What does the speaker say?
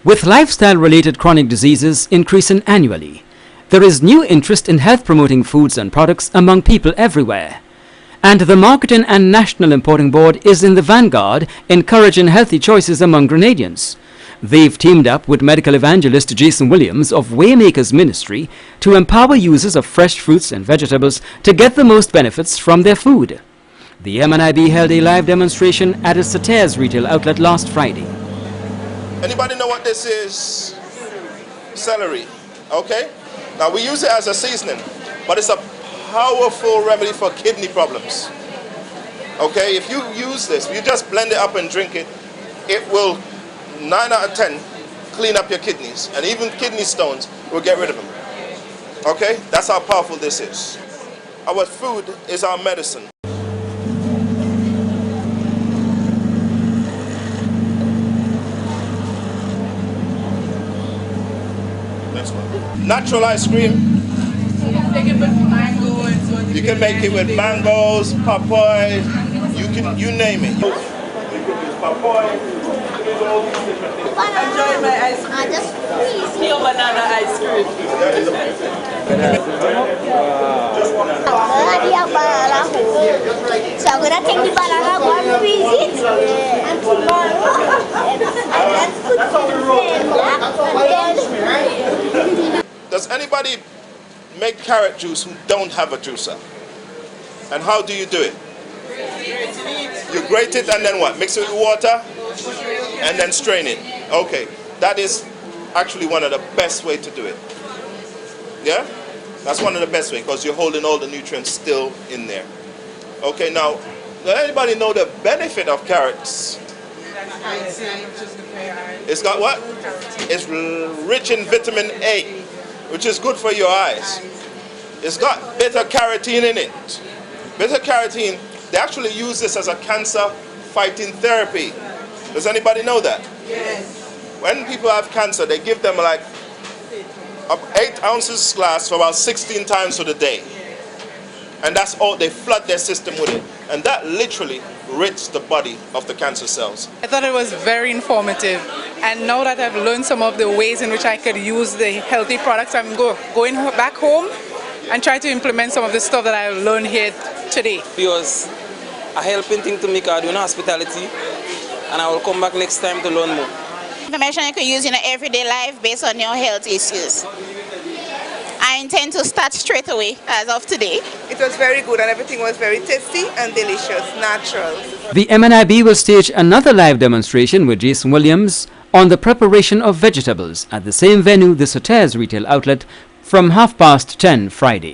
With lifestyle-related chronic diseases increasing annually, there is new interest in health-promoting foods and products among people everywhere. And the Marketing and National Importing Board is in the vanguard, encouraging healthy choices among Grenadians. They've teamed up with medical evangelist Jason Williams of Waymakers Ministry to empower users of fresh fruits and vegetables to get the most benefits from their food. The MNIB held a live demonstration at its Sauters retail outlet last Friday. Anybody know what this is? Celery, okay? Now we use it as a seasoning, but it's a powerful remedy for kidney problems. Okay, if you use this, you just blend it up and drink it, it will 9 out of 10 clean up your kidneys, and even kidney stones will get rid of them. Okay, that's how powerful this is. Our food is our medicine. Natural ice cream. You can make it with mangoes, papaye, you name it. You can use papaye. Enjoy my ice cream. Just pure banana ice cream. So I'm gonna take the banana, go and freeze it, and tomorrow, and let's put it. Does anybody make carrot juice who don't have a juicer? And how do you do it? You grate it and then what? Mix it with water and then strain it. Okay, that is actually one of the best way to do it. Yeah? That's one of the best ways because you're holding all the nutrients still in there. Okay, now, does anybody know the benefit of carrots? It's got what? It's rich in vitamin A, which is good for your eyes. It's got beta-carotene in it. Beta-carotene, they actually use this as a cancer-fighting therapy. Does anybody know that? Yes. When people have cancer, they give them like 8 ounces glass for about 16 times for the day. And that's all, they flood their system with it. And that literally rids the body of the cancer cells. I thought it was very informative. And now that I've learned some of the ways in which I could use the healthy products, I'm going back home and try to implement some of the stuff that I learned here today. It was a helping thing to me because I do hospitality, and I will come back next time to learn more. Information you can use in your everyday life based on your health issues. I intend to start straight away as of today. It was very good and everything was very tasty and delicious, natural. The MNIB will stage another live demonstration with Jason Williams on the preparation of vegetables at the same venue, the Sauters retail outlet, from 10:30 Friday.